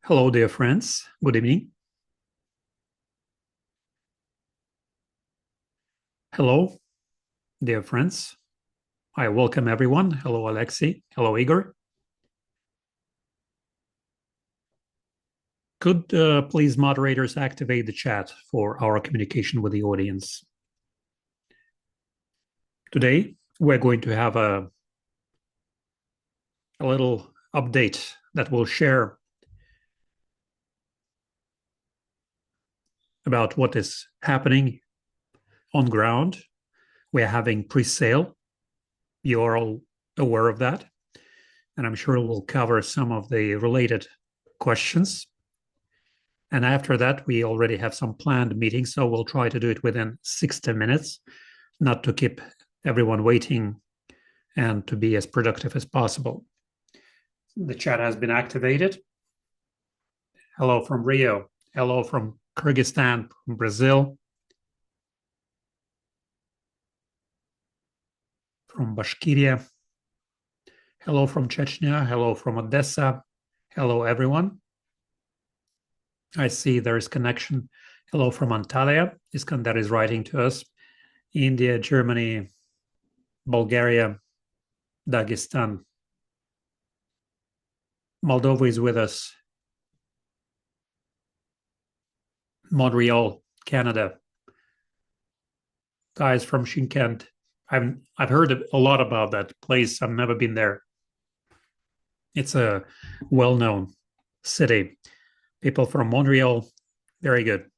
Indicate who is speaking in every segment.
Speaker 1: Hello, dear friends. Good evening. Hello, dear friends. I welcome everyone. Hello, Alexei. Hello, Igor. Could please moderators activate the chat for our communication with the audience? Today, we're going to have a little update that we'll share about what is happening on ground. We're having pre-sale. You're all aware of that. And I'm sure we'll cover some of the related questions. And after that, we already have some planned meetings. So we'll try to do it within 60 minutes, not to keep everyone waiting and to be as productive as possible. The chat has been activated. Hello from Rio. Hello from Kyrgyzstan, from Brazil, from Bashkiria. Hello from Chechnya. Hello from Odessa. Hello, everyone. I see there is connection. Hello from Antalya. Iskandar is writing to us. India, Germany, Bulgaria, Dagestan. Moldova is with us. Montreal, Canada. Guys from Shinkent. I've heard a lot about that place. I've never been there. It's a well-known city. People from Montreal, very good.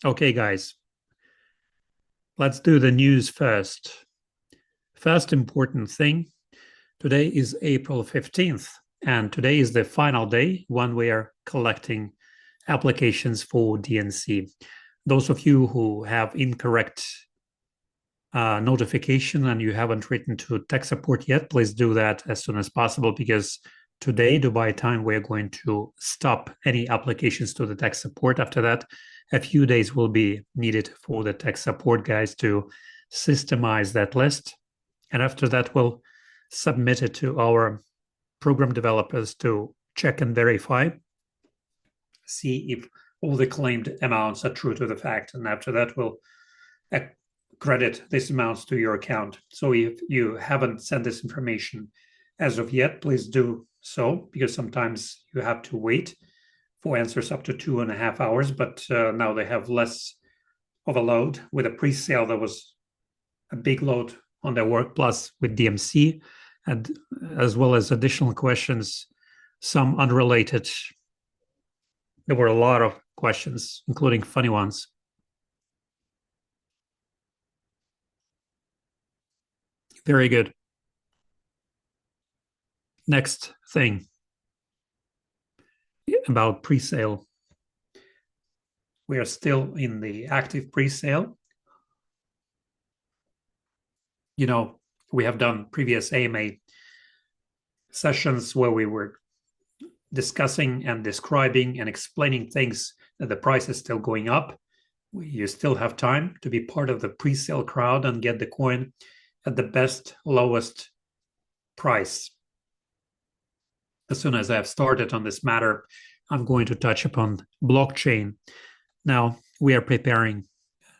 Speaker 1: Okay, guys, let's do the news first. First important thing, today is April 15th, and today is the final day when we are collecting applications for DNC. Those of you who have incorrect notification and you haven't written to tech support yet, please do that as soon as possible, because today, Dubai time, we're going to stop any applications to the tech support. After that, a few days will be needed for the tech support guys to systemize that list. And after that, we'll submit it to our program developers to check and verify, see if all the claimed amounts are true to the fact. And after that, we'll credit these amounts to your account. So if you haven't sent this information as of yet, please do so, because sometimes you have to wait for answers up to 2.5 hours. But now they have less of a load. With a pre-sale, there was a big load on their work, plus with DMC, and as well as additional questions, some unrelated. There were a lot of questions, including funny ones. Very good. Next thing about pre-sale. We are still in the active pre-sale. You know, we have done previous AMA sessions where we were discussing and describing and explaining things that the price is still going up. You still have time to be part of the pre-sale crowd and get the coin at the best, lowest price. As soon as I've started on this matter, I'm going to touch upon blockchain. Now, we are preparing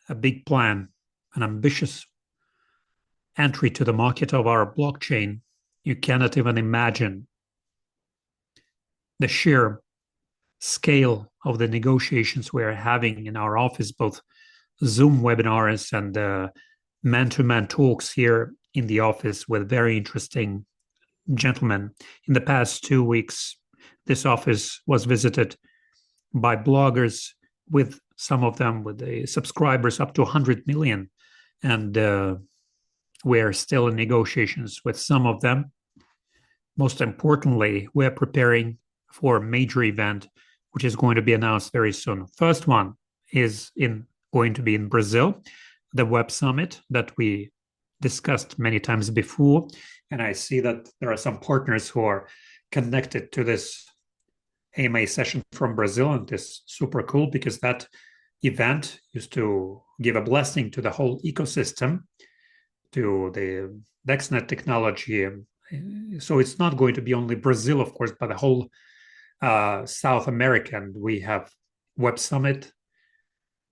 Speaker 1: a big plan, an ambitious entry to the market of our blockchain. You cannot even imagine the sheer scale of the negotiations we're having in our office, both Zoom webinars and man-to-man talks here in the office with very interesting gentlemen. In the past 2 weeks, this office was visited by bloggers, with some of them with the subscribers up to 100 million. And we're still in negotiations with some of them. Most importantly, we're preparing for a major event, which is going to be announced very soon. First one is going to be in Brazil, the Web Summit that we discussed many times before. And I see that there are some partners who are connected to this AMA session from Brazil, and this is super cool because that event used to give a blessing to the whole ecosystem, to the DexNet technology, So it's not going to be only Brazil, of course, but the whole South America. And we have Web Summit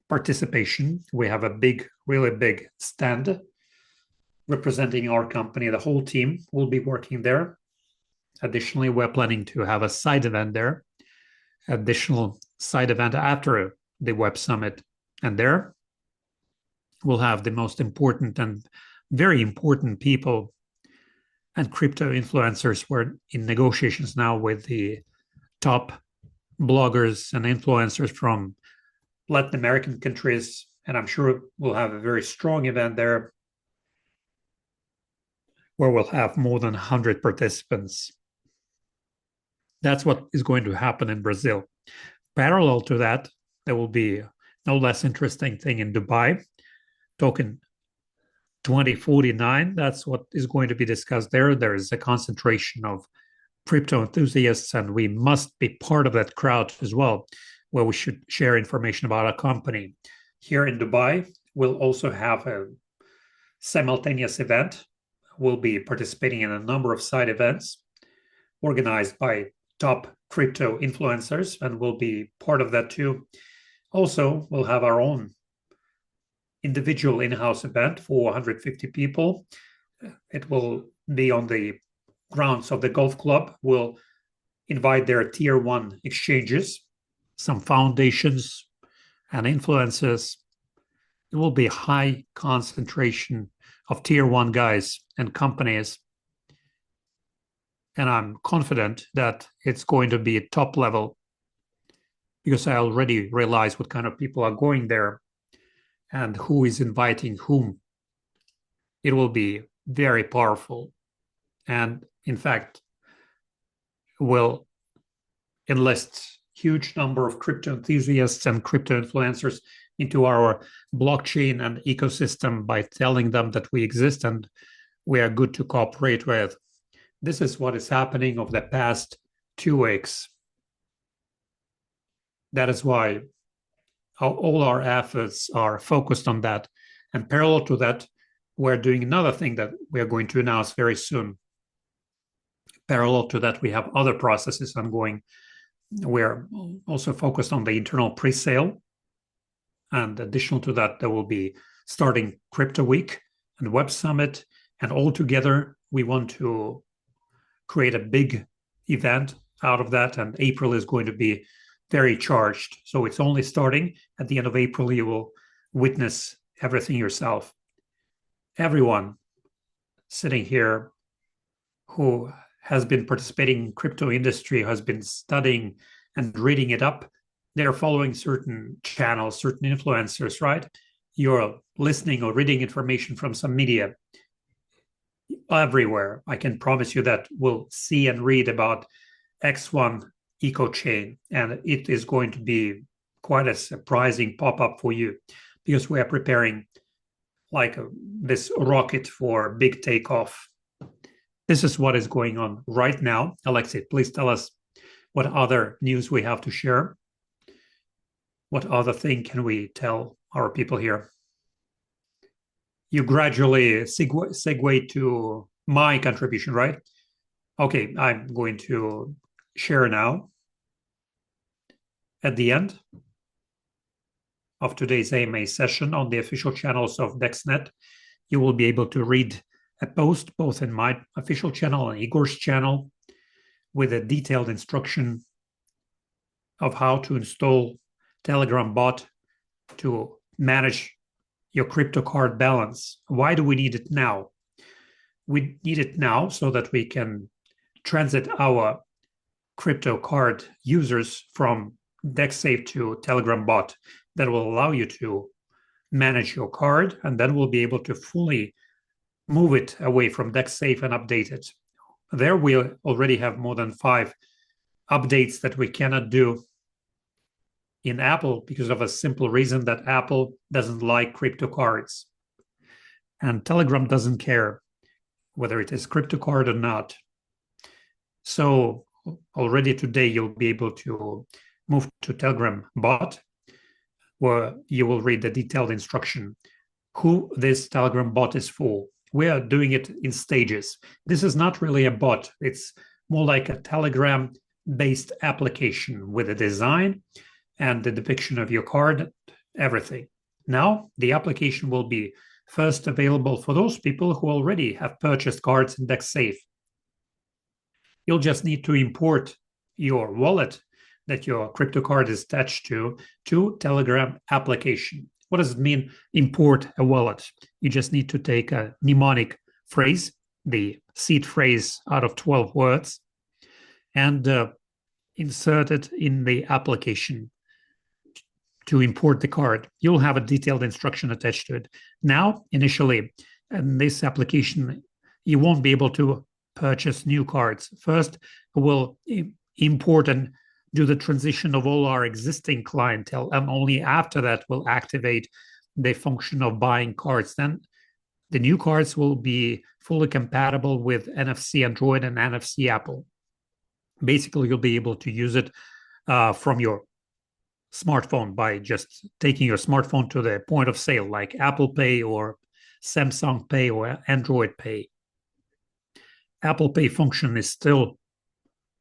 Speaker 1: participation. We have a big, really big stand representing our company. The whole team will be working there. Additionally, we're planning to have a side event there, additional side event after the Web Summit. And there we'll have the most important and very important people and crypto influencers. We're in negotiations now with the top bloggers and influencers from Latin American countries. And I'm sure we'll have a very strong event there where we'll have more than 100 participants. That's what is going to happen in Brazil. Parallel to that, there will be no less interesting thing in Dubai, token 2049. That's what is going to be discussed there. There is a concentration of crypto enthusiasts, and we must be part of that crowd as well, where we should share information about our company. Here in Dubai, we'll also have a simultaneous event. We'll be participating in a number of side events organized by top crypto influencers, and we'll be part of that too. Also, we'll have our own individual in-house event for 150 people. It will be on the grounds of the golf club. We'll invite their tier one exchanges, some foundations and influencers. It will be a high concentration of tier one guys and companies. And I'm confident that it's going to be a top level because I already realize what kind of people are going there and who is inviting whom. It will be very powerful. And in fact, will enlist huge number of crypto enthusiasts and crypto influencers into our blockchain and ecosystem by telling them that we exist and we are good to cooperate with. This is what is happening over the past 2 weeks. That is why all our efforts are focused on that. And parallel to that, we're doing another thing that we are going to announce very soon. Parallel to that, we have other processes ongoing. We're also focused on the internal pre-sale. And additional to that, there will be starting Crypto Week and Web Summit. And all together, we want to create a big event out of that. And April is going to be very charged. So it's only starting. At the end of April, you will witness everything yourself. Everyone sitting here who has been participating in crypto industry, has been studying and reading it up, they're following certain channels, certain influencers, right? You're listening or reading information from some media everywhere. I can promise you that we'll see and read about X1 EcoChain, and it is going to be quite a surprising pop-up for you because we are preparing like this rocket for big takeoff. This is what is going on right now. Alexei, please tell us what other news we have to share. What other thing can we tell our people here? You gradually segue to my contribution, right? Okay, I'm going to share now. At the end of today's AMA session on the official channels of DexNet, you will be able to read a post both in my official channel and Igor's channel with a detailed instruction of how to install Telegram bot to manage your crypto card balance. Why do we need it now? We need it now so that we can transit our crypto card users from DexSafe to Telegram bot that will allow you to manage your card, and then we'll be able to fully move it away from DexSafe and update it. There we already have more than 5 updates that we cannot do in Apple because of a simple reason that Apple doesn't like crypto cards. And Telegram doesn't care whether it is crypto card or not. So already today, you'll be able to move to Telegram bot, where you will read the detailed instruction who this Telegram bot is for. we are doing it in stages. This is not really a bot. It's more like a Telegram-based application with a design and the depiction of your card, everything. Now, the application will be first available for those people who already have purchased cards in DexSafe. You'll just need to import your wallet that your crypto card is attached to Telegram application. What does it mean, import a wallet? You just need to take a mnemonic phrase, the seed phrase out of 12 words, and insert it in the application to import the card. You'll have a detailed instruction attached to it. Now, initially, in this application, you won't be able to purchase new cards. First, we'll import and do the transition of all our existing clientele, and only after that we'll activate the function of buying cards. Then the new cards will be fully compatible with NFC Android and NFC Apple. Basically, you'll be able to use it from your smartphone by just taking your smartphone to the point of sale, like Apple Pay or Samsung Pay or Android Pay. Apple Pay function is still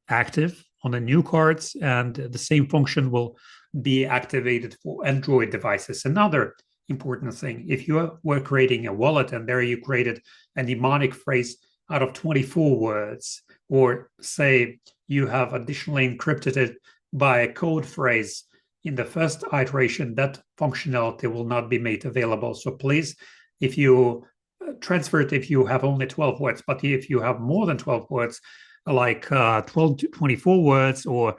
Speaker 1: active on the new cards, and the same function will be activated for Android devices. Another important thing, if you were creating a wallet and there you created a mnemonic phrase out of 24 words, or say you have additionally encrypted it by a code phrase in the first iteration, that functionality will not be made available. So please, if you transfer it, if you have only 12 words, but if you have more than 12 words, like 12 to 24 words, or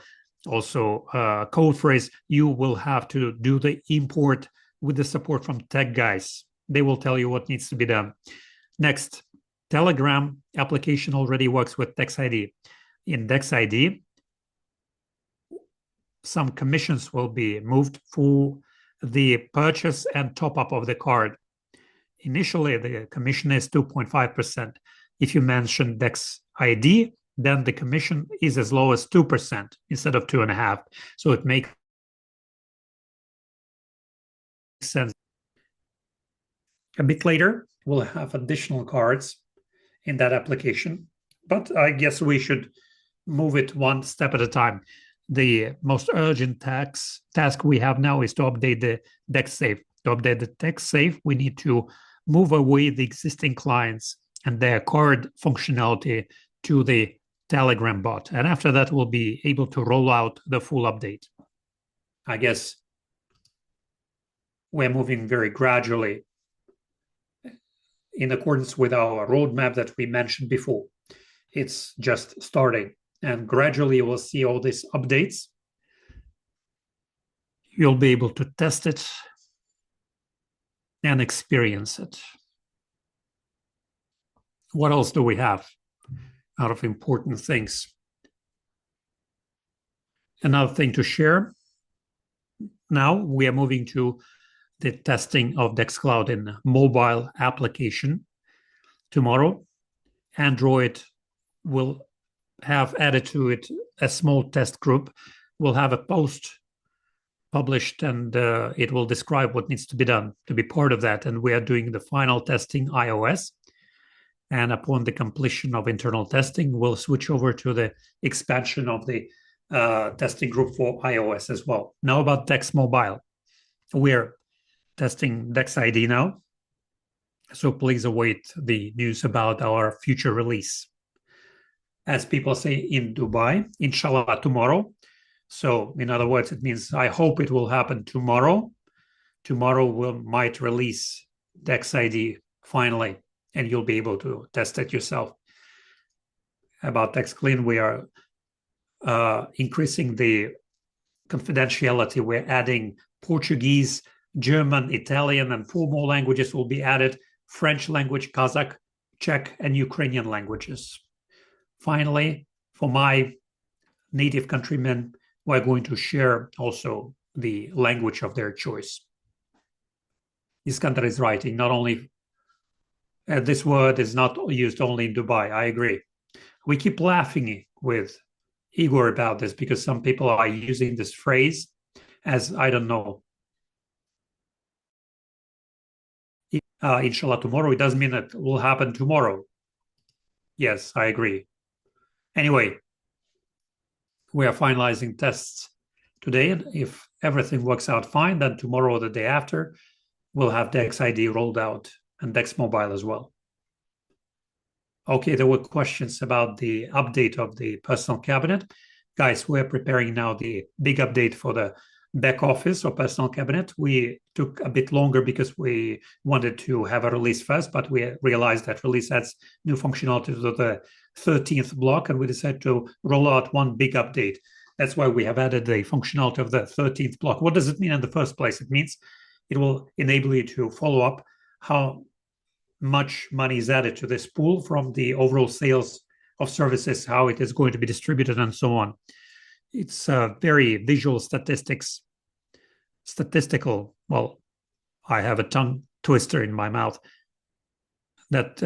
Speaker 1: also code phrase, you will have to do the import with the support from tech guys. They will tell you what needs to be done. Next, Telegram application already works with DexID. In DexID, some commissions will be moved for the purchase and top up of the card. Initially, the commission is 2.5%. If you mention DexID, then the commission is as low as 2% instead of 2.5%. So it makes sense. A bit later, we'll have additional cards in that application, but I guess we should move it one step at a time. The most urgent task we have now is to update the DexSafe. To update the DexSafe, we need to move away the existing clients and their card functionality to the Telegram bot. And after that, we'll be able to roll out the full update. I guess we're moving very gradually in accordance with our roadmap that we mentioned before. It's just starting, and gradually you will see all these updates. You'll be able to test it and experience it. What else do we have out of important things? Another thing to share. Now we are moving to the testing of DexCloud in mobile application. Tomorrow, Android will have added to it a small test group. We'll have a post published, and it will describe what needs to be done to be part of that. And we are doing the final testing iOS. And upon the completion of internal testing, we'll switch over to the expansion of the testing group for iOS as well. Now about Dex Mobile. We're testing DexID now, so please await the news about our future release. As people say in Dubai, inshallah tomorrow. So in other words, it means I hope it will happen tomorrow. Tomorrow we might release DexID finally, and you'll be able to test it yourself. About DexClean, we are increasing the confidentiality. We're adding Portuguese, German, Italian, and 4 more languages will be added: French language, Kazakh, Czech, and Ukrainian languages. Finally, for my native countrymen, we're going to share also the language of their choice. Iskandar is writing, not only this word is not used only in Dubai. I agree. We keep laughing with Igor about this because some people are using this phrase as, I don't know, inshallah tomorrow, it doesn't mean that it will happen tomorrow. Yes, I agree. Anyway, we are finalizing tests today, and if everything works out fine, then tomorrow or the day after, we'll have Dex ID rolled out and Dex Mobile as well. Okay, there were questions about the update of the personal cabinet. Guys, we're preparing now the big update for the back office or personal cabinet. We took a bit longer because we wanted to have a release first, but we realized that release adds new functionality to the 13th block, and we decided to roll out one big update. That's why we have added the functionality of the 13th block. What does it mean in the first place? It means it will enable you to follow up how much money is added to this pool from the overall sales of services, how it is going to be distributed, and so on. It's very visual statistical. Well, I have a tongue twister in my mouth. That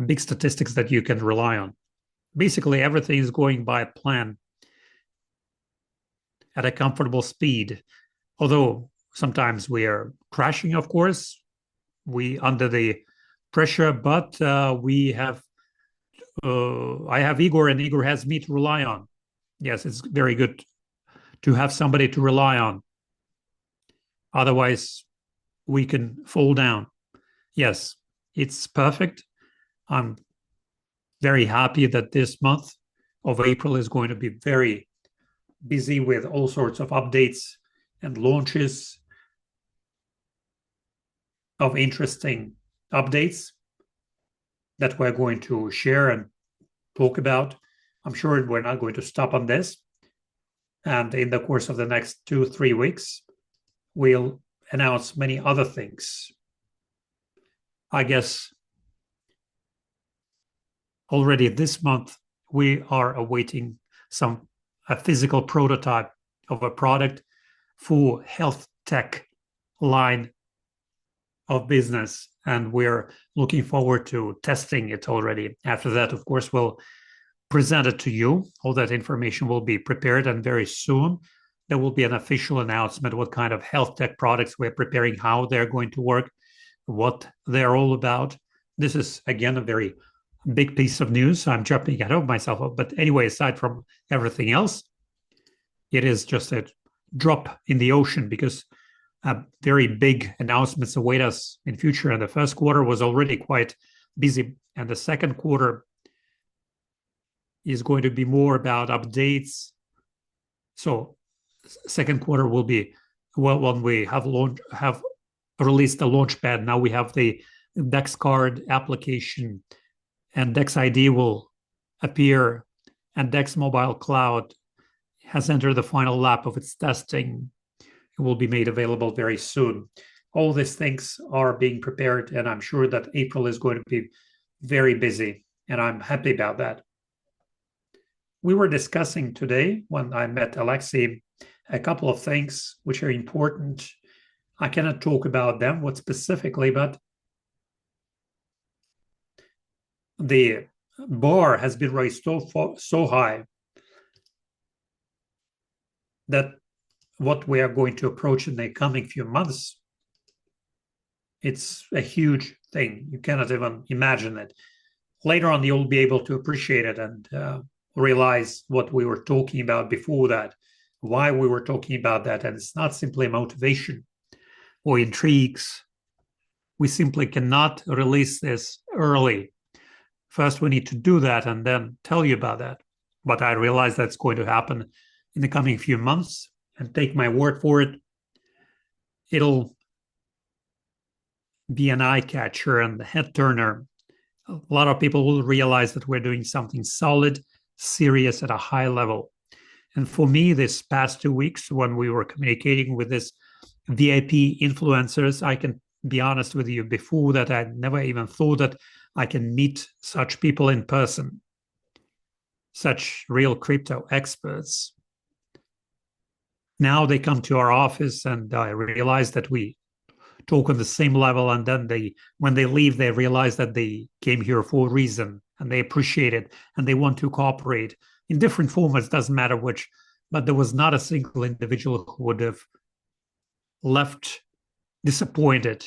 Speaker 1: big statistics that you can rely on. Basically, everything is going by plan at a comfortable speed. Although sometimes we are crashing, of course, we under the pressure, but we have I have Igor, and Igor has me to rely on. Yes, it's very good to have somebody to rely on. Otherwise, we can fall down. Yes, it's perfect. I'm very happy that this month of April is going to be very busy with all sorts of updates and launches of interesting updates that we're going to share and talk about. I'm sure we're not going to stop on this. And in the course of the next 2-3 weeks, we'll announce many other things. I guess already this month, we are awaiting a physical prototype of a product for health tech line of business, and we're looking forward to testing it already. After that, of course, we'll present it to you. All that information will be prepared, and very soon there will be an official announcement what kind of health tech products we're preparing, how they're going to work, what they're all about. This is, again, a very big piece of news. I'm jumping ahead of myself. But anyway, aside from everything else, it is just a drop in the ocean because very big announcements await us in future. And the first quarter was already quite busy. And the second quarter is going to be more about updates. So second quarter will be, well, when we have released the launchpad. Now we have the Dex card application, and Dex ID will appear, and Dex Mobile Cloud has entered the final lap of its testing. It will be made available very soon. All these things are being prepared, and I'm sure that April is going to be very busy, and I'm happy about that. We were discussing today, when I met Alexei, a couple of things which are important. I cannot talk about them, what specifically, but the bar has been raised so high that what we are going to approach in the coming few months, it's a huge thing. You cannot even imagine it. Later on, you'll be able to appreciate it and realize what we were talking about before that, why we were talking about that. And it's not simply motivation or intrigues. We simply cannot release this early. First, we need to do that and then tell you about that. But I realize that's going to happen in the coming few months, and take my word for it, it'll be an eye catcher and a head turner. A lot of people will realize that we're doing something solid, serious at a high level. And for me, this past 2 weeks, when we were communicating with this VIP influencers, I can be honest with you, before that, I never even thought that I can meet such people in person, such real crypto experts. Now they come to our office, and I realize that we talk on the same level. And then when they leave, they realize that they came here for a reason, and they appreciate it, and they want to cooperate in different formats, doesn't matter which. But there was not a single individual who would have left disappointed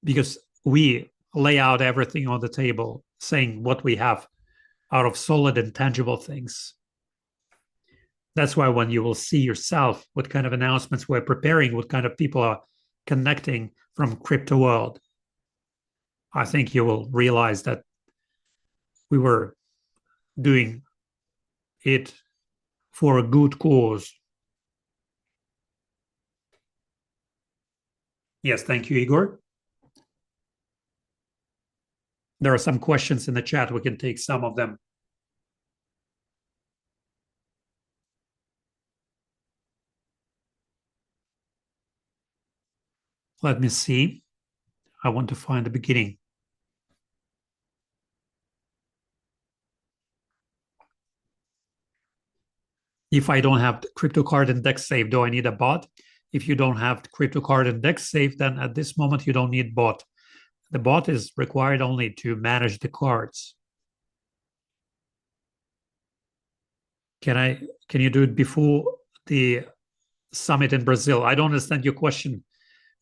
Speaker 1: because we lay out everything on the table, saying what we have out of solid and tangible things. That's why when you will see yourself what kind of announcements we're preparing, what kind of people are connecting from crypto world, I think you will realize that we were doing it for a good cause. Yes, thank you, Igor. There are some questions in the chat. We can take some of them. Let me see. I want to find the beginning. If I don't have crypto card and DEX safe, do I need a bot? If you don't have crypto card and DEX safe, then at this moment you don't need bot. The bot is required only to manage the cards. Can you do it before the summit in Brazil? I don't understand your question.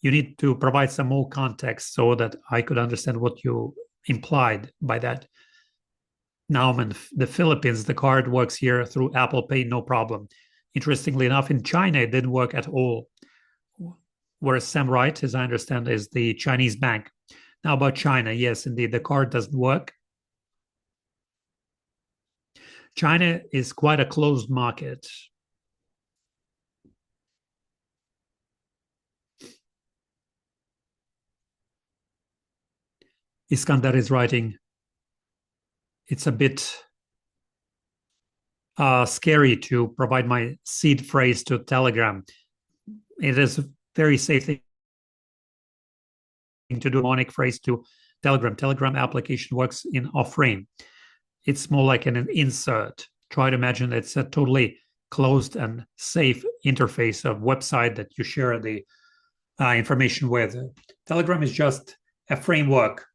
Speaker 1: You need to provide some more context so that I could understand what you implied by that. Now I'm in the Philippines. The card works here through Apple Pay, no problem. Interestingly enough, in China, it didn't work at all. Whereas Sam Wright, as I understand, is the Chinese bank. Now about China, yes, indeed, the card doesn't work. China is quite a closed market. Iskandar is writing, it's a bit scary to provide my seed phrase to Telegram. It is a very safe thing to do mnemonic phrase to Telegram. Telegram application works in off-frame. It's more like an insert. Try to imagine it's a totally closed and safe interface of website that you share the information with. Telegram is just a framework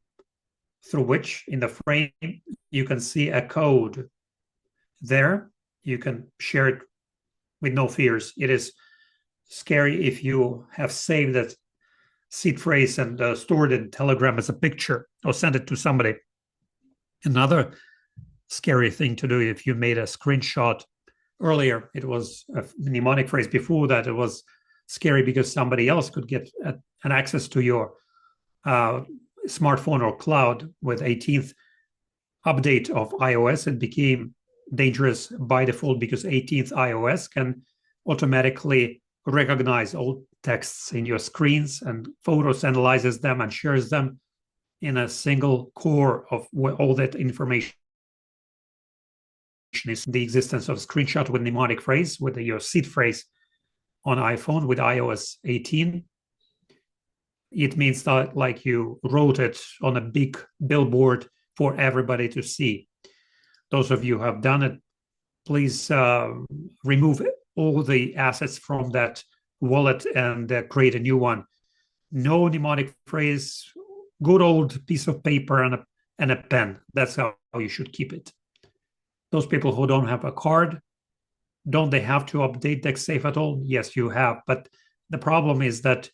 Speaker 1: through which in the frame you can see a code there. You can share it with no fears. It is scary if you have saved that seed phrase and stored it in Telegram as a picture or send it to somebody. Another scary thing to do if you made a screenshot earlier, it was a mnemonic phrase. Before that, it was scary because somebody else could get an access to your smartphone or cloud. With 18th update of iOS, it became dangerous by default because 18th iOS can automatically recognize all texts in your screens and photos, analyzes them and shares them in a single core of all that information is. The existence of screenshot with mnemonic phrase with your seed phrase on iPhone with iOS 18. It means that like you wrote it on a big billboard for everybody to see. Those of you who have done it, please remove all the assets from that wallet and create a new one. No mnemonic phrase, good old piece of paper and a pen. That's how you should keep it. Those people who don't have a card, don't they have to update DexSafe at all? Yes, you have. But the problem is that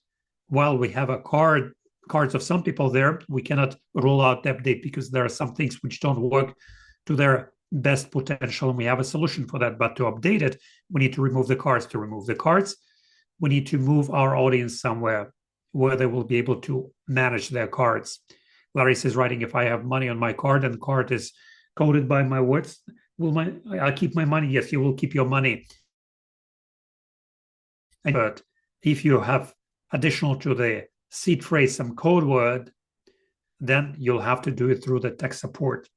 Speaker 1: while we have a cards of some people there, we cannot roll out the update because there are some things which don't work to their best potential, and we have a solution for that. But to update it, we need to remove the cards. To remove the cards, we need to move our audience somewhere where they will be able to manage their cards. Larissa is writing, if I have money on my card and the card is coded by my words, I'll keep my money? Yes, you will keep your money. But if you have additional to the seed phrase some code word, then you'll have to do it through the tech support.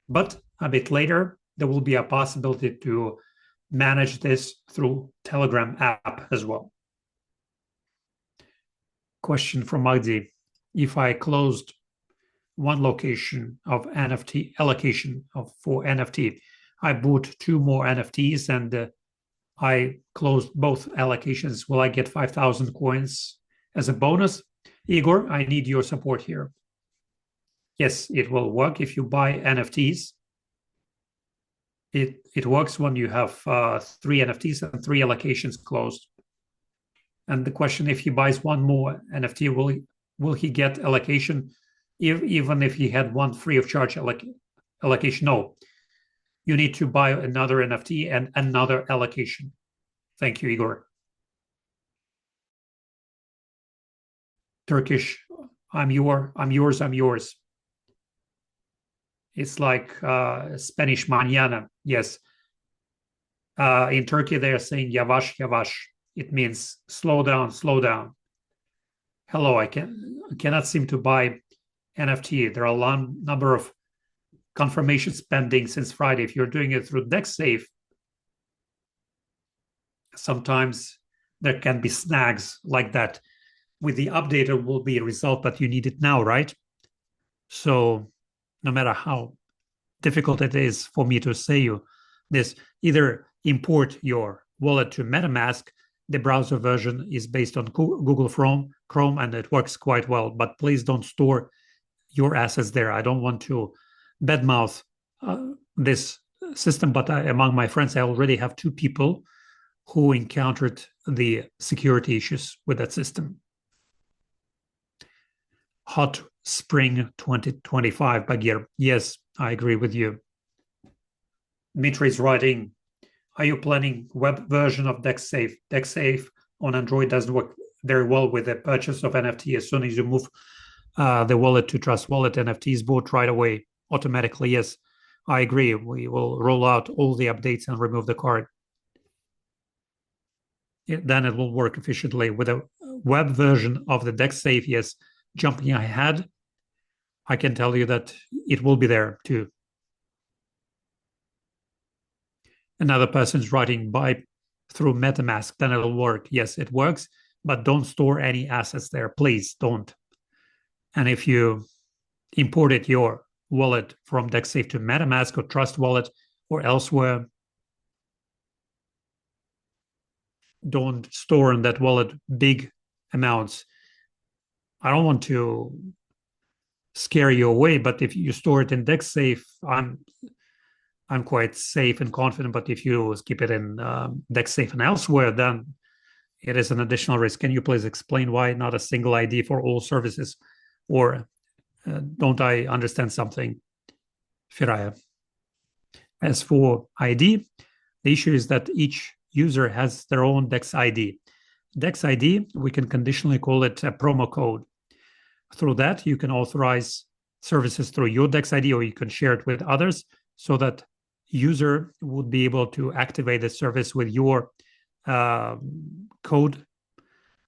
Speaker 1: But a bit later, there will be a possibility to manage this through Telegram app as well. Question from Magdi. If I closed one location of NFT allocation for NFT, I bought 2 more NFTs and I closed both allocations, will I get 5,000 coins as a bonus? Igor, I need your support here. Yes, it will work if you buy NFTs. It works when you have 3 NFTs and 3 allocations closed. And the question, if he buys one more NFT, will he get allocation even if he had one free of charge allocation? No. You need to buy another NFT and another allocation. Thank you, Igor. Turkish, I'm yours, I'm yours. It's like Spanish mañana. Yes. In Turkey, they are saying yavaş yavaş. It means slow down, slow down. Hello, I cannot seem to buy NFT. There are a long number of confirmations pending since Friday. If you're doing it through DexSafe, sometimes there can be snags like that. With the update, it will be a result, but you need it now, right? So no matter how difficult it is for me to say you this, either import your wallet to MetaMask. The browser version is based on Google Chrome, and it works quite well. But please don't store your assets there. I don't want to badmouth this system, but among my friends, I already have 2 people who encountered the security issues with that system. Hot spring 2025, Bagir. Yes, I agree with you. Dmitry is writing, are you planning web version of DexSafe? DexSafe on Android doesn't work very well with the purchase of NFT. As soon as you move the wallet to Trust Wallet, NFTs bought right away automatically. Yes, I agree. We will roll out all the updates and remove the card. Then it will work efficiently. With a web version of the DexSafe, yes, jumping ahead, I can tell you that it will be there too. Another person's writing, buy through MetaMask, then it'll work. Yes, it works, but don't store any assets there. Please don't. And if you imported your wallet from DexSafe to MetaMask or Trust Wallet or elsewhere, don't store in that wallet big amounts. I don't want to scare you away, but if you store it in DexSafe, I'm quite safe and confident. But if you keep it in DexSafe and elsewhere, then it is an additional risk. Can you please explain why not a single ID for all services? Or don't I understand something, Firaya? As for ID, the issue is that each user has their own Dex ID. Dex ID, we can conditionally call it a promo code. Through that, you can authorize services through your Dex ID, or you can share it with others so that user would be able to activate the service with your code,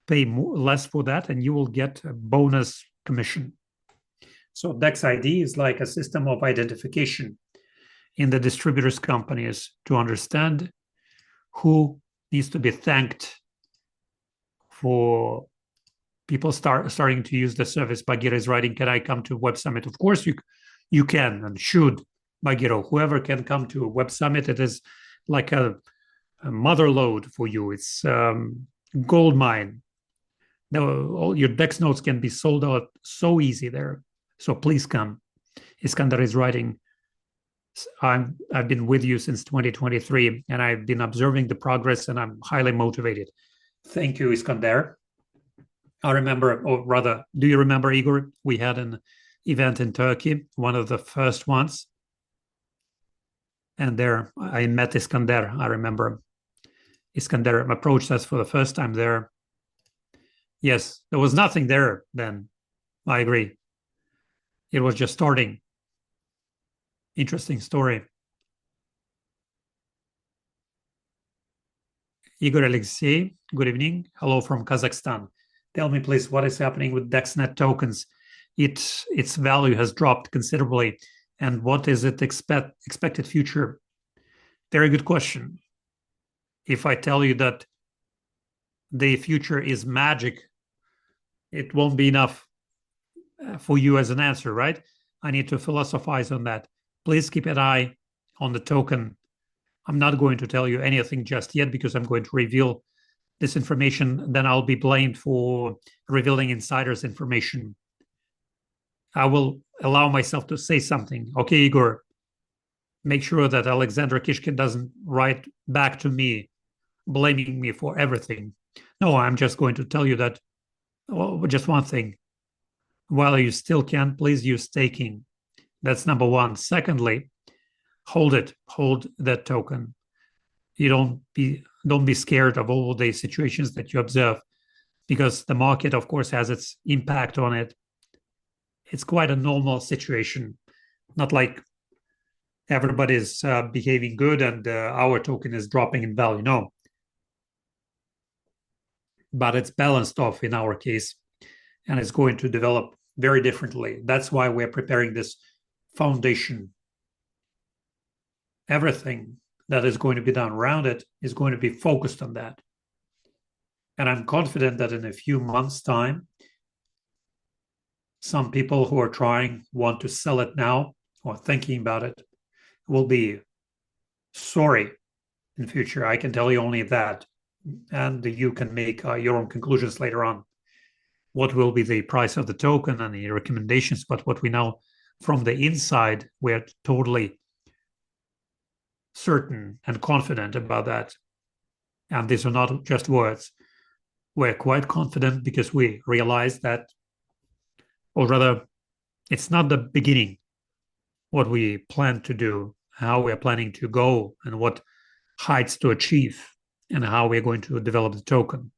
Speaker 1: pay less for that, and you will get a bonus commission. So Dex ID is like a system of identification in the distributors' companies to understand who needs to be thanked for people starting to use the service. Bagheera is writing, can I come to Web Summit? Of course you can and should, Bagheera. Whoever can come to Web Summit, it is like a mother lode for you. It's gold mine. All your Dex notes can be sold out so easy there. So please come. Iskandar is writing, I've been with you since 2023, and I've been observing the progress, and I'm highly motivated. Thank you, Iskandar. I remember, or rather, do you remember, Igor? We had an event in Turkey, one of the first ones. And there I met Iskandar. I remember Iskandar approached us for the first time there. Yes, there was nothing there then. I agree. It was just starting. Interesting story. Igor Alexei, good evening. Hello from Kazakhstan. Tell me, please, what is happening with DexNet tokens? Its value has dropped considerably. And what is its expected future? Very good question. If I tell you that the future is magic, it won't be enough for you as an answer, right? I need to philosophize on that. Please keep an eye on the token. I'm not going to tell you anything just yet because I'm going to reveal this information. Then I'll be blamed for revealing insiders' information. I will allow myself to say something. Okay, Igor, make sure that Alexander Kishkin doesn't write back to me blaming me for everything. No, I'm just going to tell you that, well, just one thing. While you still can, please use staking. That's number one. Secondly, hold it, hold that token. You don't be scared of all the situations that you observe, because the market, of course, has its impact on it. It's quite a normal situation, not like everybody's behaving good and our token is dropping in value. No, but it's balanced off in our case, and it's going to develop very differently. That's why we're preparing this foundation. Everything that is going to be done around it is going to be focused on that. And I'm confident that in a few months' time, some people who are trying want to sell it now or thinking about it will be sorry in future. I can tell you only that. And you can make your own conclusions later on. What will be the price of the token and the recommendations? But what we know from the inside, we're totally certain and confident about that. And these are not just words. We're quite confident because we realize that, or rather, it's not the beginning, what we plan to do, how we're planning to go, and what heights to achieve, and how we're going to develop the token.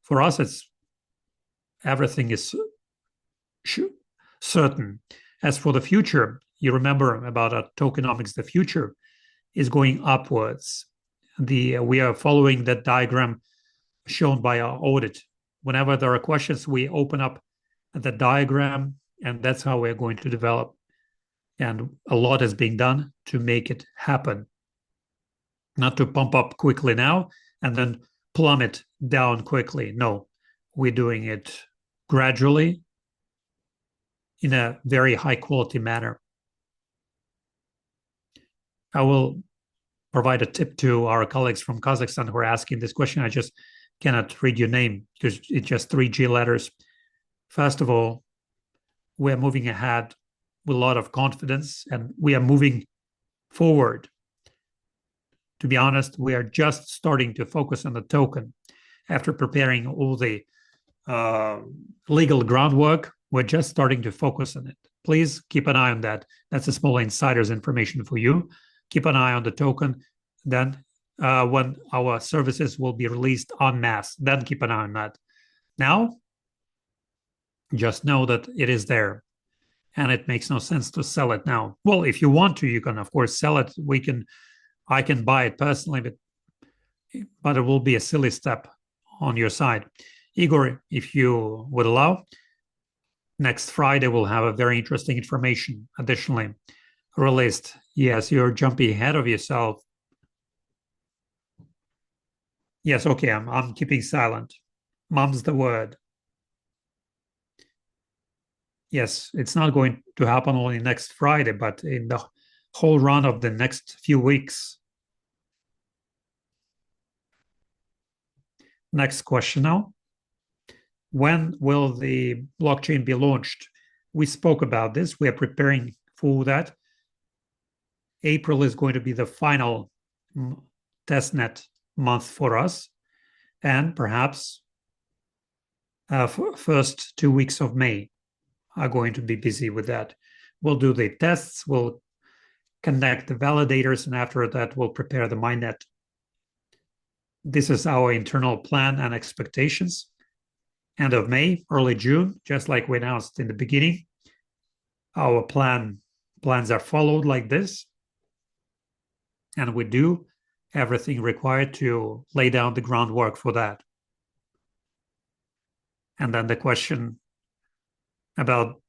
Speaker 1: For us, it's everything is certain. As for the future, you remember about tokenomics, the future is going upwards. We are following that diagram shown by our audit. Whenever there are questions, we open up the diagram, and that's how we're going to develop. And a lot is being done to make it happen. Not to pump up quickly now and then plummet down quickly. No, we're doing it gradually in a very high quality manner. I will provide a tip to our colleagues from Kazakhstan who are asking this question. I just cannot read your name because it's just 3G letters. First of all, we're moving ahead with a lot of confidence, and we are moving forward. To be honest, we are just starting to focus on the token. After preparing all the legal groundwork, we're just starting to focus on it. Please keep an eye on that. That's a small insider's information for you. Keep an eye on the token. Then when our services will be released en masse, then keep an eye on that. Now, just know that it is there, and it makes no sense to sell it now. Well, if you want to, you can, of course, sell it. I can buy it personally, but it will be a silly step on your side. Igor, if you would allow, next Friday we'll have a very interesting information additionally released. Yes, you're jumping ahead of yourself. Yes, okay, I'm keeping silent. Mum's the word. Yes, it's not going to happen only next Friday, but in the whole run of the next few weeks. Next question now. When will the blockchain be launched? We spoke about this. We are preparing for that. April is going to be the final testnet month for us, and perhaps first 2 weeks of May are going to be busy with that. We'll do the tests, we'll connect the validators, and after that, we'll prepare the mainnet. This is our internal plan and expectations. End of May, early June, just like we announced in the beginning. Our plans are followed like this, and we do everything required to lay down the groundwork for that. And then the question about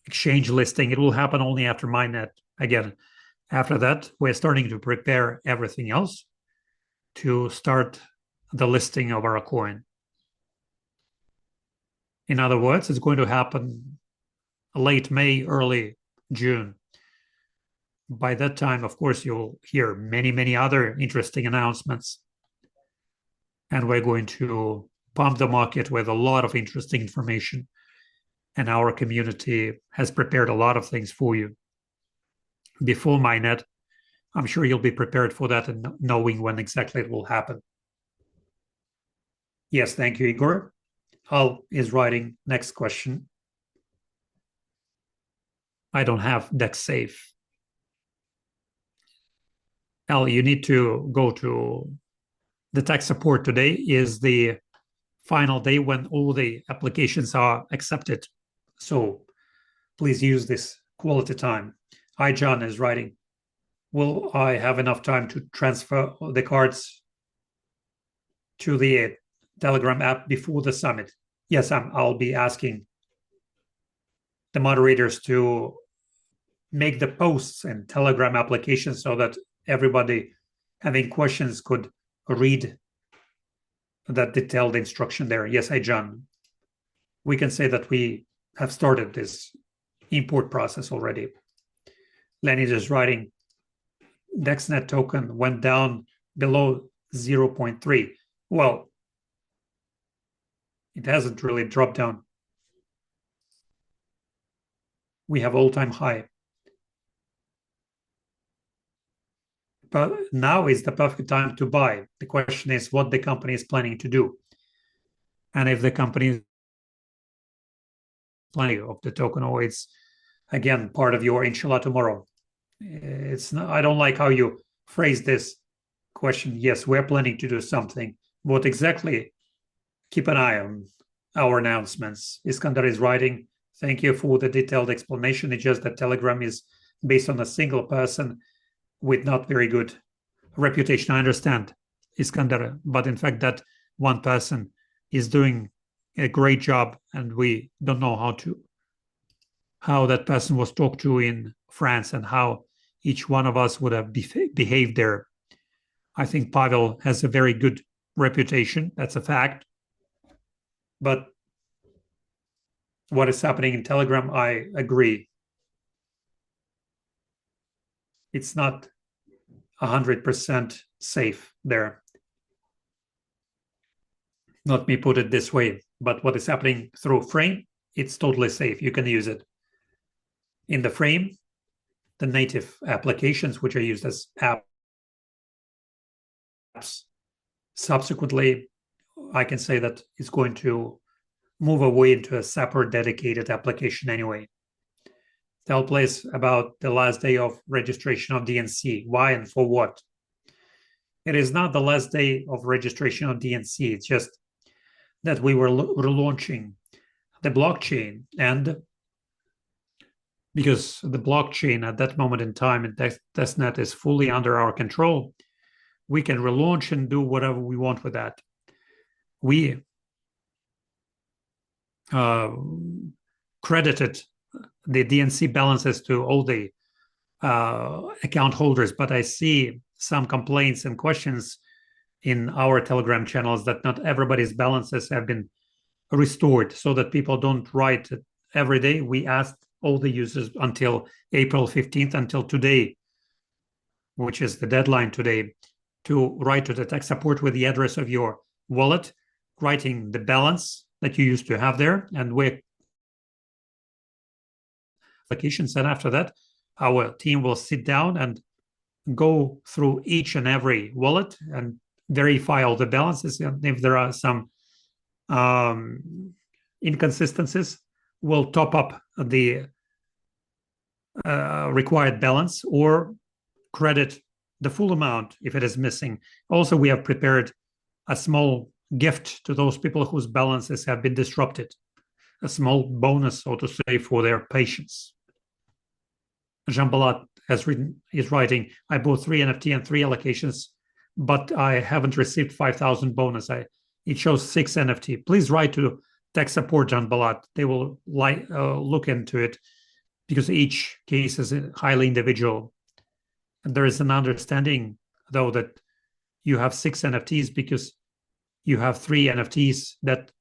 Speaker 1: exchange listing, it will happen only after mainnet. Again, after that, we're starting to prepare everything else to start the listing of our coin. In other words, it's going to happen late May, early June. By that time, of course, you'll hear many, many other interesting announcements. And we're going to pump the market with a lot of interesting information. And our community has prepared a lot of things for you. Before mainnet, I'm sure you'll be prepared for that and knowing when exactly it will happen. Yes, thank you, Igor. Al is writing next question. I don't have Dex Safe. Al, you need to go to the tech support. Today is the final day when all the applications are accepted. So please use this quality time. Hi, John is writing. Will I have enough time to transfer the cards to the Telegram app before the summit? Yes, I'll be asking the moderators to make the posts and Telegram applications so that everybody having questions could read that detailed instruction there. Yes, hi, John. We can say that we have started this import process already. Leonid is writing, DexNet token went down below 0.3. Well, it hasn't really dropped down. We have all-time high. But now is the perfect time to buy. The question is what the company is planning to do. And if the company is planning of the token, or it's again part of your inshallah tomorrow. It's not, I don't like how you phrase this question. Yes, we're planning to do something. What exactly? Keep an eye on our announcements. Iskandar is writing, thank you for the detailed explanation. It's just that Telegram is based on a single person with not very good reputation. I understand, Iskandar, but in fact, that one person is doing a great job, and we don't know how that person was talked to in France and how each one of us would have behaved there. I think Pavel has a very good reputation. That's a fact. But what is happening in Telegram, I agree. It's not 100% safe there. Let me put it this way. But what is happening through Frame, it's totally safe. You can use it. In the Frame, the native applications, which are used as apps, subsequently, I can say that it's going to move away into a separate dedicated application anyway. Tell please about the last day of registration of DNC. Why and for what? It is not the last day of registration of DNC. It's just that we were relaunching the blockchain, and because the blockchain at that moment in time and testnet is fully under our control, we can relaunch and do whatever we want with that. We credited the DNC balances to all the account holders, but I see some complaints and questions in our Telegram channels that not everybody's balances have been restored, so that people don't write every day. We asked all the users until April 15th, until today, which is the deadline today, to write to the tech support with the address of your wallet, writing the balance that you used to have there, and where applications. And after that, our team will sit down and go through each and every wallet and verify all the balances. And if there are some inconsistencies, we'll top up the required balance or credit the full amount if it is missing. Also, we have prepared a small gift to those people whose balances have been disrupted, a small bonus, so to say, for their patience. Jean Balat is writing, I bought 3 NFT and 3 allocations, but I haven't received 5,000 bonus. It shows 6 NFT. Please write to tech support, Jean Balat. They will look into it, because each case is highly individual. And there is an understanding, though, that you have 6 NFTs because you have 3 NFTs that,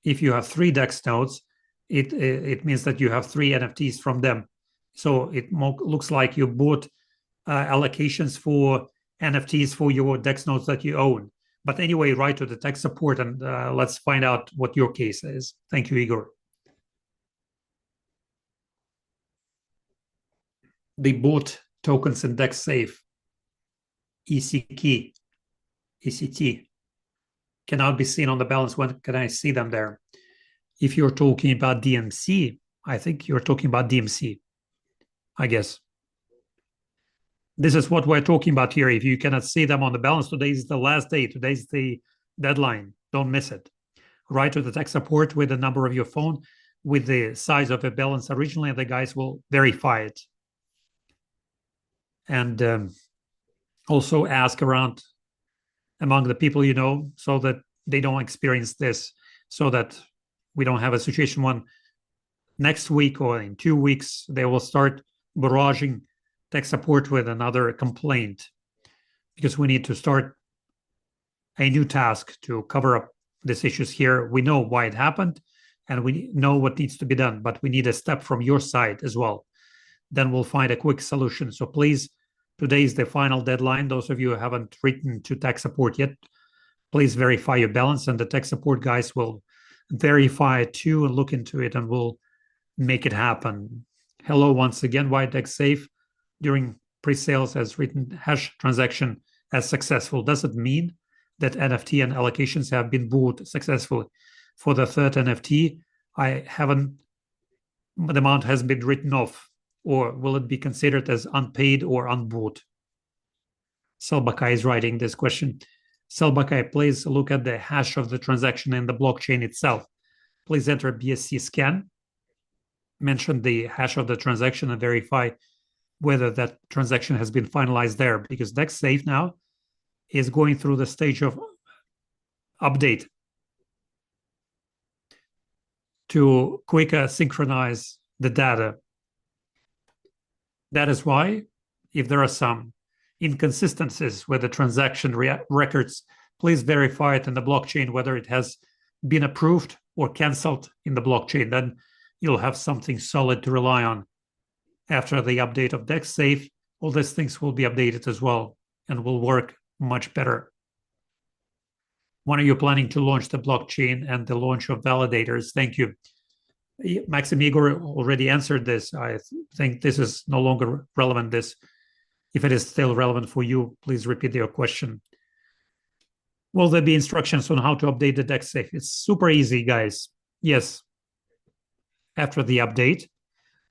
Speaker 1: if you have 3 DEX nodes, it means that you have 3 NFTs from them. So it looks like you bought allocations for NFTs for your DEX nodes that you own. But anyway, write to the tech support and let's find out what your case is. Thank you, Igor. They bought tokens in DEX Safe. ECT, ECT cannot be seen on the balance. When can I see them there? If you're talking about DMC, I think you're talking about DMC, I guess. This is what we're talking about here. If you cannot see them on the balance, today is the last day. Today's the deadline. Don't miss it. Write to the tech support with the number of your phone, with the size of the balance originally, and the guys will verify it. And also ask around among the people you know so that they don't experience this, so that we don't have a situation when next week or in 2 weeks they will start barraging tech support with another complaint, because we need to start a new task to cover up these issues here. We know why it happened and we know what needs to be done, but we need a step from your side as well. Then we'll find a quick solution. So please, today is the final deadline. Those of you who haven't written to tech support yet, please verify your balance, and the tech support guys will verify it too and look into it, and we'll make it happen. Hello once again. Whitedex Safe during pre-sales has written hash transaction as successful. Does it mean that NFT and allocations have been bought successfully? For the third NFT, the amount has been written off, or will it be considered as unpaid or unbought? Selbakai is writing this question. Selbakai, please look at the hash of the transaction in the blockchain itself. Please enter BSC scan, mention the hash of the transaction, and verify whether that transaction has been finalized there, because DexSafe now is going through the stage of update to quicker synchronize the data. That is why, if there are some inconsistencies with the transaction records, please verify it in the blockchain, whether it has been approved or canceled in the blockchain. Then you'll have something solid to rely on. After the update of DexSafe, all these things will be updated as well and will work much better. When are you planning to launch the blockchain and the launch of validators? Thank you. Maxim Igor already answered this. I think this is no longer relevant. If it is still relevant for you, please repeat your question. Will there be instructions on how to update the DexSafe? It's super easy, guys. Yes. After the update,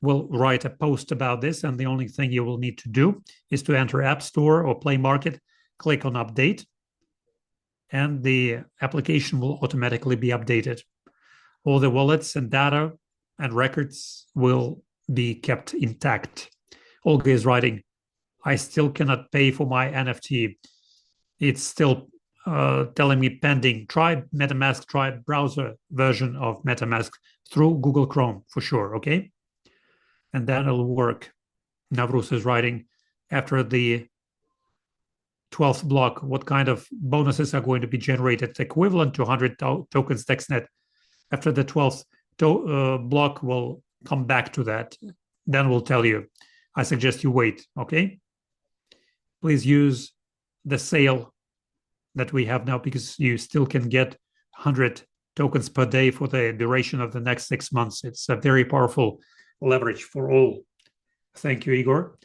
Speaker 1: we'll write a post about this, and the only thing you will need to do is to enter App Store or Play Market, click on Update, and the application will automatically be updated. All the wallets and data and records will be kept intact. Olga is writing, I still cannot pay for my NFT. It's still telling me pending. Try MetaMask, try browser version of MetaMask through Google Chrome for sure, okay? And then it'll work. Navruz is writing, after the 12th block, what kind of bonuses are going to be generated? Equivalent to 100 tokens DexNet. After the 12th block, we'll come back to that. Then we'll tell you. I suggest you wait, okay? Please use the sale that we have now, because you still can get 100 tokens per day for the duration of the next 6 months. It's a very powerful leverage for all. Thank you, Igor.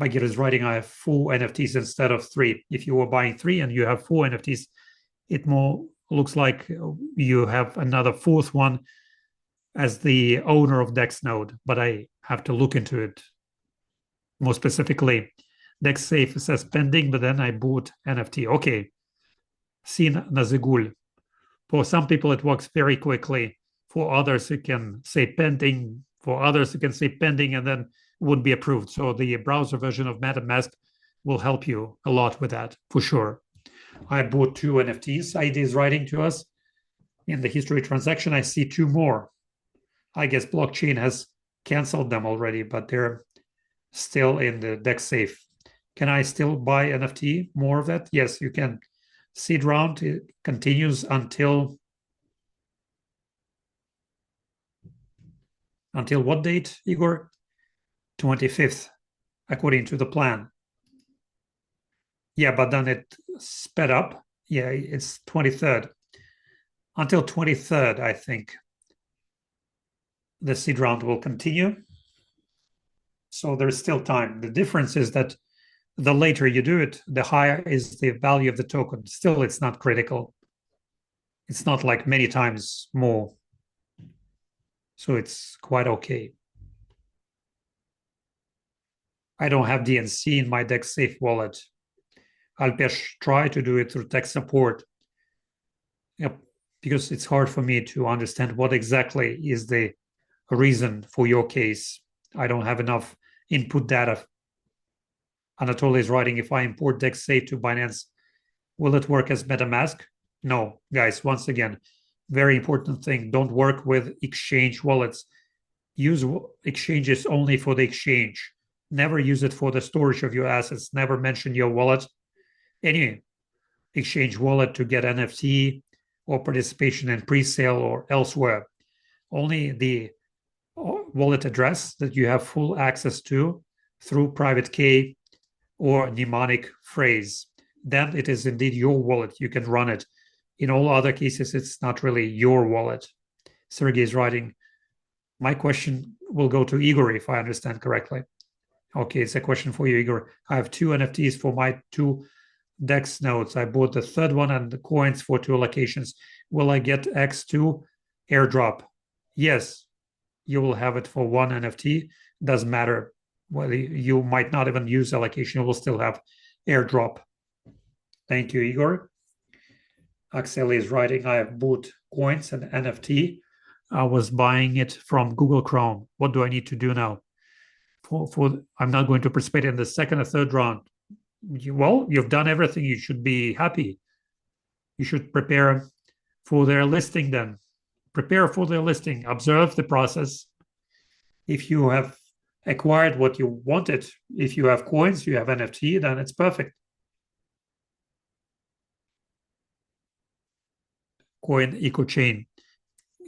Speaker 1: Bagir is writing, I have 4 NFTs instead of 3. If you were buying 3 and you have 4 NFTs, it more looks like you have another 4th one as the owner of DexNode, but I have to look into it more specifically. DexSafe says pending, but then I bought NFT. Okay. Sin Nazigul. For some people, it works very quickly. For others, it can say pending. For others, it can say pending and then wouldn't be approved. So the browser version of MetaMask will help you a lot with that, for sure. I bought 2 NFTs. Said is writing to us. In the history transaction, I see 2 more. I guess blockchain has canceled them already, but they're still in the DexSafe. Can I still buy NFT, more of that? Yes, you can. Seed round, it continues until what date, Igor? 25th, according to the plan. Yeah, but then it sped up. Yeah, it's 23rd. Until 23rd, I think, the seed round will continue. So there's still time. The difference is that the later you do it, the higher is the value of the token. Still, it's not critical. It's not like many times more. So it's quite okay. I don't have DNC in my DexSafe wallet. I'll try to do it through tech support. Yep, because it's hard for me to understand what exactly is the reason for your case. I don't have enough input data. Anatoly is writing, if I import DexSafe to Binance, will it work as MetaMask? No, guys, once again, very important thing. Don't work with exchange wallets. Use exchanges only for the exchange. Never use it for the storage of your assets. Never mention your wallet, any exchange wallet, to get NFT or participation in pre-sale or elsewhere. Only the wallet address that you have full access to through private key or mnemonic phrase. Then it is indeed your wallet. You can run it. In all other cases, it's not really your wallet. Sergey is writing, my question will go to Igor, if I understand correctly. Okay, it's a question for you, Igor. I have 2 NFTs for my 2 DEX nodes. I bought the third one and the coins for 2 allocations. Will I get X2 airdrop? Yes, you will have it for 1 NFT. Doesn't matter whether you might not even use allocation, you will still have airdrop. Thank you, Igor. Axel is writing, I have bought coins and NFT. I was buying it from Google Chrome. What do I need to do now? I'm not going to participate in the second or third round. Well, you've done everything. You should be happy. You should prepare for their listing then. Prepare for their listing. Observe the process. If you have acquired what you wanted, if you have coins, you have NFT, then it's perfect. Coin EcoChain.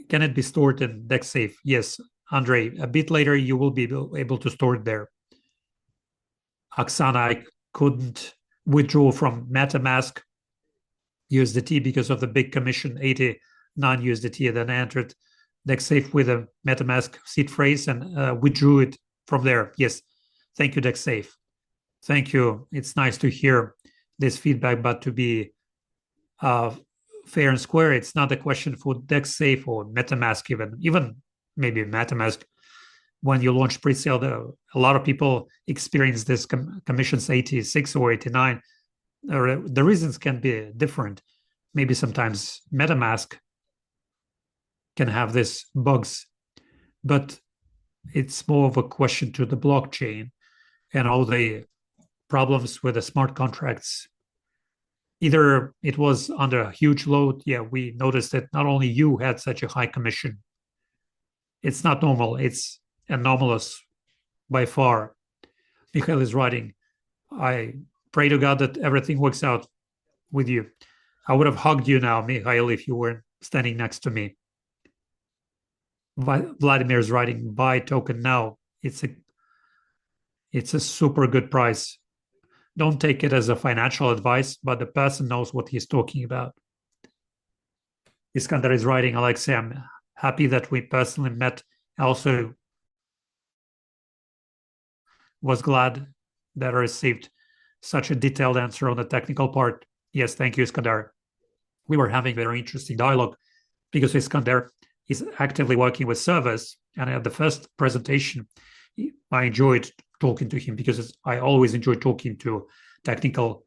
Speaker 1: Can it be stored in DexSafe? Yes, Andre. A bit later, you will be able to store it there. Oksana, I couldn't withdraw from MetaMask USDT because of the big commission, 89 USDT. Then I entered DexSafe with a MetaMask seed phrase and withdrew it from there. Yes, thank you, DexSafe. Thank you. It's nice to hear this feedback, but to be fair and square, it's not a question for DexSafe or MetaMask, even maybe MetaMask. When you launch pre-sale, a lot of people experience this commissions 86 or 89. The reasons can be different. Maybe sometimes MetaMask can have these bugs, but it's more of a question to the blockchain and all the problems with the smart contracts. Either it was under a huge load. Yeah, we noticed that not only you had such a high commission. It's not normal. It's anomalous by far. Mikhail is writing, I pray to God that everything works out with you. I would have hugged you now, Mikhail, if you weren't standing next to me. Vladimir is writing, buy token now. It's a super good price. Don't take it as a financial advice, but the person knows what he's talking about. Iskander is writing, Alexei, I'm happy that we personally met. I also was glad that I received such a detailed answer on the technical part. Yes, thank you, Iskander. We were having a very interesting dialogue because Iskander is actively working with servers. And at the first presentation, I enjoyed talking to him because I always enjoy talking to technical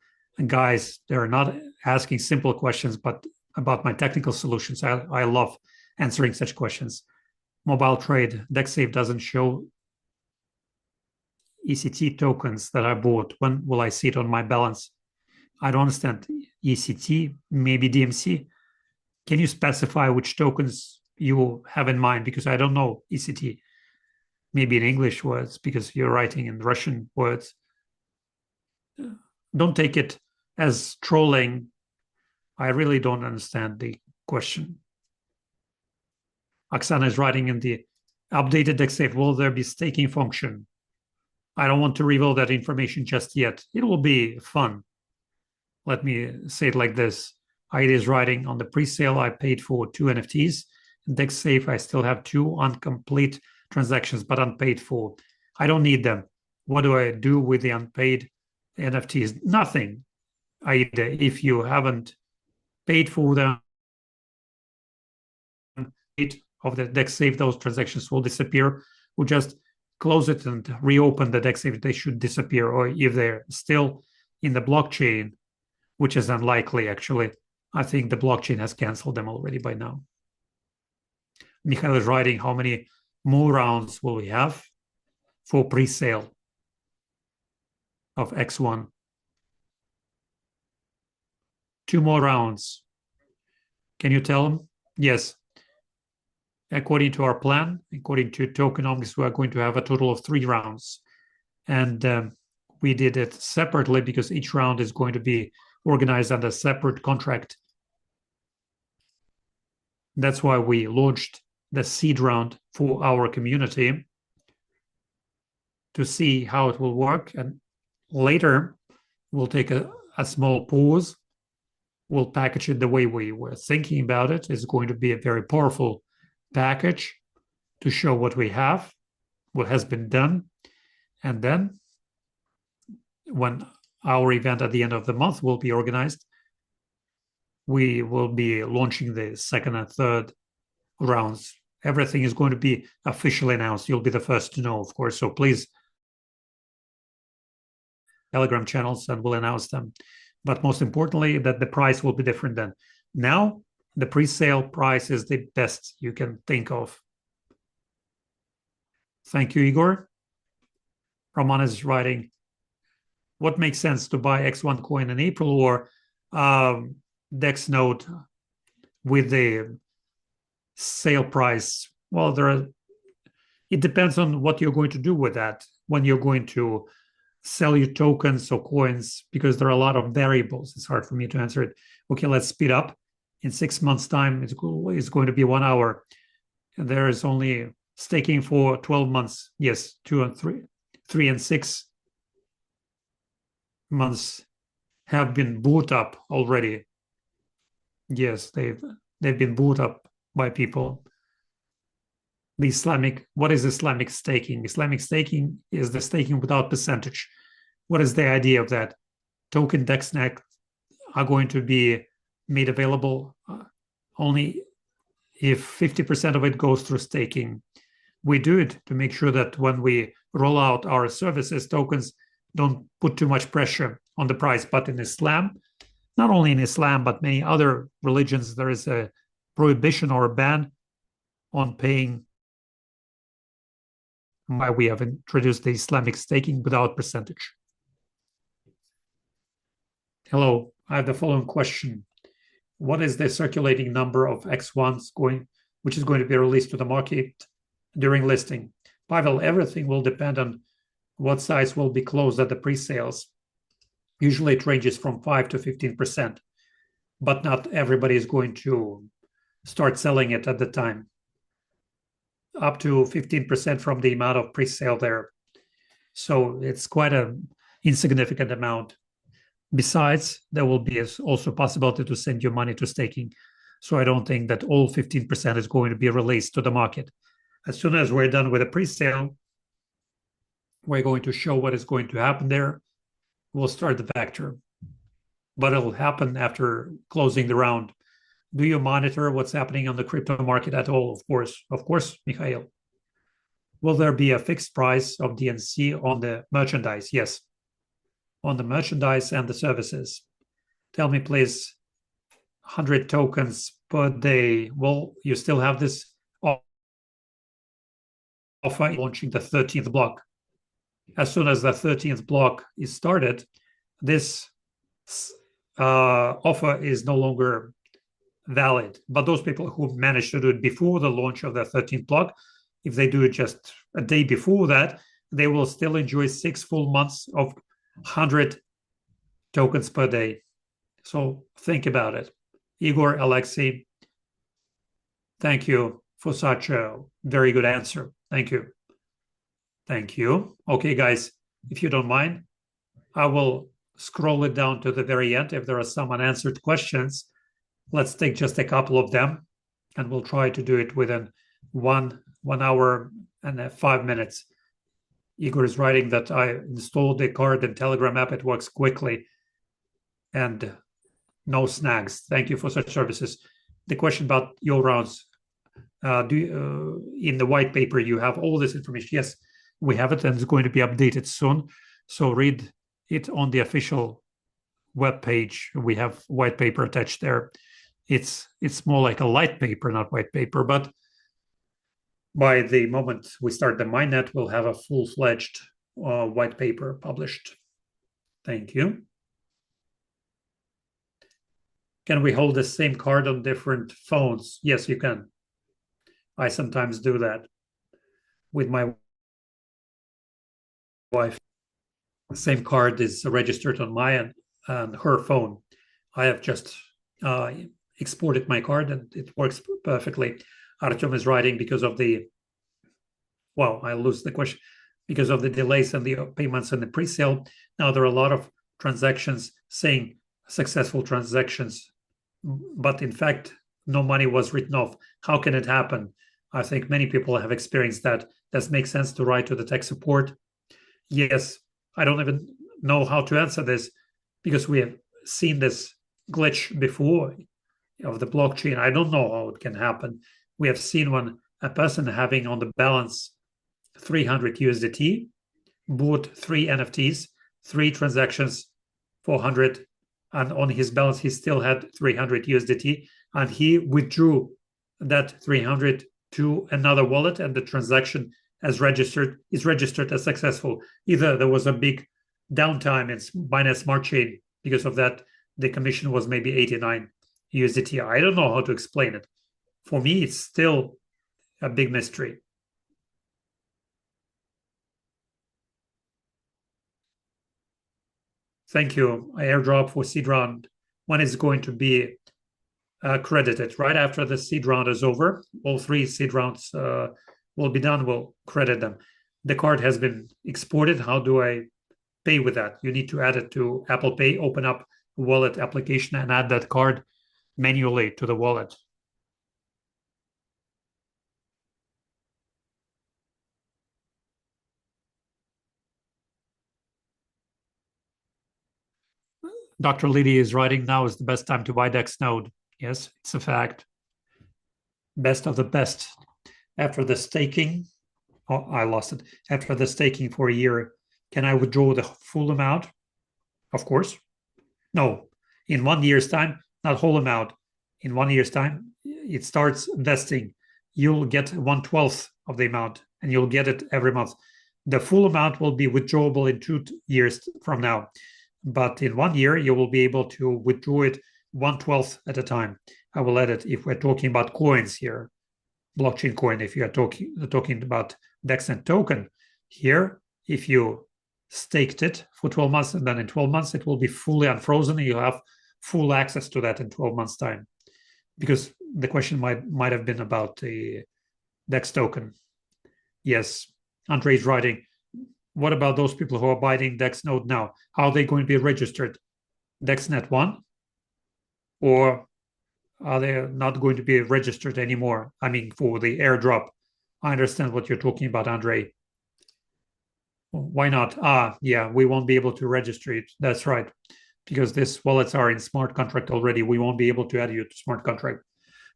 Speaker 1: guys. They're not asking simple questions, but about my technical solutions. I love answering such questions. Mobile trade, DexSafe doesn't show ECT tokens that I bought. When will I see it on my balance? I don't understand. ECT, maybe DMC. Can you specify which tokens you have in mind? Because I don't know ECT. Maybe in English words, because you're writing in Russian words. Don't take it as trolling. I really don't understand the question. Oksana is writing in the updated DexSafe, will there be staking function? I don't want to reveal that information just yet. It will be fun. Let me say it like this. Aida is writing, on the pre-sale, I paid for 2 NFTs. In DexSafe, I still have 2 incomplete transactions, but unpaid for. I don't need them. What do I do with the unpaid NFT is nothing either. If you haven't paid for them of the DEX safe, those transactions will disappear. We'll just close it and reopen the DEX safe. They should disappear. Or if they're still in the blockchain, which is unlikely actually, I think the blockchain has canceled them already by now. Mikhail is writing, how many more rounds will we have for pre-sale of X1? 2 more rounds. Can you tell them? Yes. According to our plan, according to tokenomics, we are going to have a total of 3 rounds. And we did it separately because each round is going to be organized under a separate contract. That's why we launched the seed round for our community to see how it will work. And later, we'll take a small pause. We'll package it the way we were thinking about it. It's going to be a very powerful package to show what we have, what has been done. And then when our event at the end of the month will be organized, we will be launching the second and third rounds. Everything is going to be officially announced. You'll be the first to know, of course. So please, Telegram channels, and we'll announce them. But most importantly, that the price will be different than now. The pre-sale price is the best you can think of. Thank you, Igor. Roman is writing, what makes sense to buy X1 coin in April or DEX node with the sale price? Well, it depends on what you're going to do with that, when you're going to sell your tokens or coins, because there are a lot of variables. It's hard for me to answer it. Okay, let's speed up. In 6 months' time, it's going to be 1 hour. And there is only staking for 12 months. Yes, 2 and 3 and 6 months have been bought up already. Yes, they've been bought up by people. What is Islamic staking? Islamic staking is the staking without percentage. What is the idea of that? Token DEXNet are going to be made available only if 50% of it goes through staking. We do it to make sure that when we roll out our services, tokens don't put too much pressure on the price. But in Islam, not only in Islam, but many other religions, there is a prohibition or a ban on paying. Why we have introduced the Islamic staking without percentage. Hello, I have the following question. What is the circulating number of X1s which is going to be released to the market during listing? Pavel, everything will depend on what size will be closed at the pre-sales. Usually it ranges from 5 to 15%, but not everybody is going to start selling it at the time. Up to 15% from the amount of pre-sale there. So it's quite an insignificant amount. Besides, there will be also possibility to send your money to staking. So I don't think that all 15% is going to be released to the market. As soon as we're done with the pre-sale, we're going to show what is going to happen there. We'll start the vector, but it'll happen after closing the round. Do you monitor what's happening on the crypto market at all? Of course, Mikhail. Will there be a fixed price of DNC on the merchandise? Yes, on the merchandise and the services. Tell me, please, 100 tokens per day. Well, you still have this offer launching the 13th block. As soon as the 13th block is started, this offer is no longer valid. But those people who managed to do it before the launch of the 13th block, if they do it just a day before that, they will still enjoy 6 full months of 100 tokens per day. So think about it. Igor, Alexei, thank you for such a very good answer. Thank you. Thank you. Okay, guys, if you don't mind, I will scroll it down to the very end. If there are some unanswered questions, let's take just a couple of them, and we'll try to do it within one hour and 5 minutes. Igor is writing that I installed the card and Telegram app. It works quickly and no snags. Thank you for such services. The question about your rounds, in the white paper, you have all this information. Yes, we have it, and it's going to be updated soon. So read it on the official web page. We have white paper attached there. It's more like a light paper, not white paper, but by the moment we start the mainnet, we'll have a full-fledged white paper published. Thank you. Can we hold the same card on different phones? Yes, you can. I sometimes do that with my wife. The same card is registered on my and her phone. I have just exported my card and it works perfectly. Artyom is writing because of the, well, I lose the question, because of the delays and the payments and the pre-sale. Now there are a lot of transactions saying successful transactions, but in fact, no money was written off. How can it happen? I think many people have experienced that. Does it make sense to write to the tech support? Yes, I don't even know how to answer this because we have seen this glitch before of the blockchain. I don't know how it can happen. We have seen when a person having on the balance 300 USDT bought 3 NFTs, 3 transactions, 400, and on his balance he still had 300 USDT, and he withdrew that 300 to another wallet, and the transaction is registered as successful. Either there was a big downtime in Binance Smart Chain because of that, the commission was maybe 89 USDT. I don't know how to explain it. For me, it's still a big mystery. Thank you. Airdrop for seed round. When is going to be credited? Right after the seed round is over, all 3 seed rounds will be done. We'll credit them. The card has been exported. How do I pay with that? You need to add it to Apple Pay, open up a wallet application and add that card manually to the wallet. Dr. Liddy is writing, now is the best time to buy DEX node. Yes, it's a fact. Best of the best. After the staking, oh, I lost it. After the staking for a year, can I withdraw the full amount? Of course. No, in 1 year's time, not whole amount. In 1 year's time, it starts vesting. You'll get 1/12 of the amount, and you'll get it every month. The full amount will be withdrawable in 2 years from now. But in 1 year, you will be able to withdraw it 1/12 at a time. I will add it if we're talking about coins here, blockchain coin. If you are talking about DEXnet token here, if you staked it for 12 months and then in 12 months it will be fully unfrozen and you'll have full access to that in 12 months time. Because the question might have been about the DEX token. Yes, Andre is writing, what about those people who are buying DEX node now? How are they going to be registered? DEXnet 1? Or are they not going to be registered anymore? I mean, for the airdrop. I understand what you're talking about, Andre. Why not? Yeah, we won't be able to register it. That's right. Because these wallets are in smart contract already. We won't be able to add you to smart contract.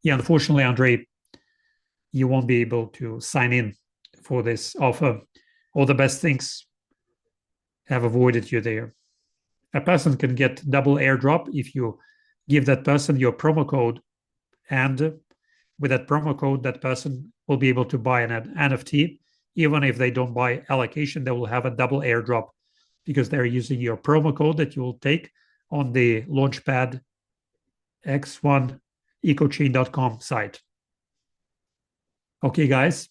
Speaker 1: Yeah, unfortunately, Andre, you won't be able to sign in for this offer. All the best things have avoided you there. A person can get double airdrop if you give that person your promo code, and with that promo code, that person will be able to buy an NFT. Even if they don't buy allocation, they will have a double airdrop because they're using your promo code that you will take on the Launchpad X1 EcoChain.com site. Okay, guys.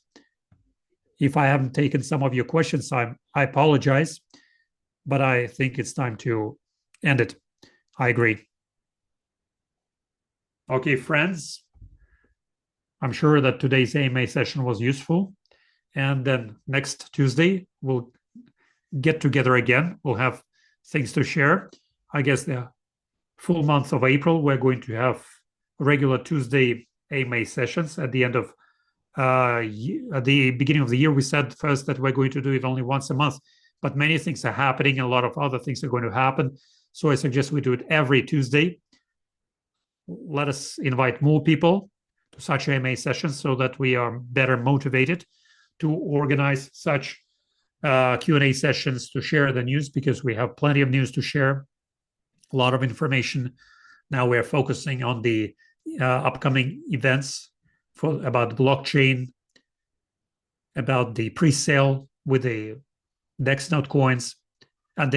Speaker 1: If I haven't taken some of your questions, I apologize, but I think it's time to end it. I agree. Okay, friends, I'm sure that today's AMA session was useful. And then next Tuesday, we'll get together again. We'll have things to share. I guess the full month of April, we're going to have regular Tuesday AMA sessions at the end of at the beginning of the year, we said first that we're going to do it only once a month, but many things are happening. A lot of other things are going to happen. So I suggest we do it every Tuesday. Let us invite more people to such AMA sessions so that we are better motivated to organize such Q&A sessions to share the news, because we have plenty of news to share, a lot of information. Now we're focusing on the upcoming events about blockchain, about the pre-sale with the DEX node coins, and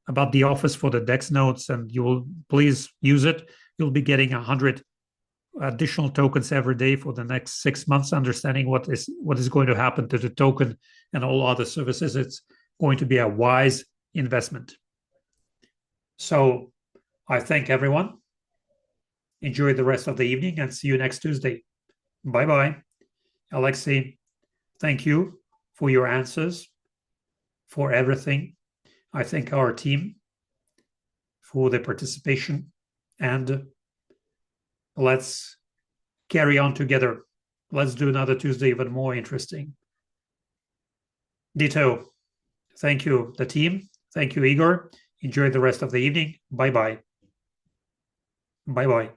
Speaker 1: about the offers for the DEX nodes. And you will please use it. You'll be getting 100 additional tokens every day for the next 6 months, understanding what is going to happen to the token and all other services. It's going to be a wise investment. So I thank everyone. Enjoy the rest of the evening and see you next Tuesday. Bye-bye. Alexei, thank you for your answers, for everything. I thank our team for the participation, and let's carry on together. Let's do another Tuesday even more interesting. Ditto. Thank you, the team. Thank you, Igor. Enjoy the rest of the evening. Bye-bye. Bye-bye.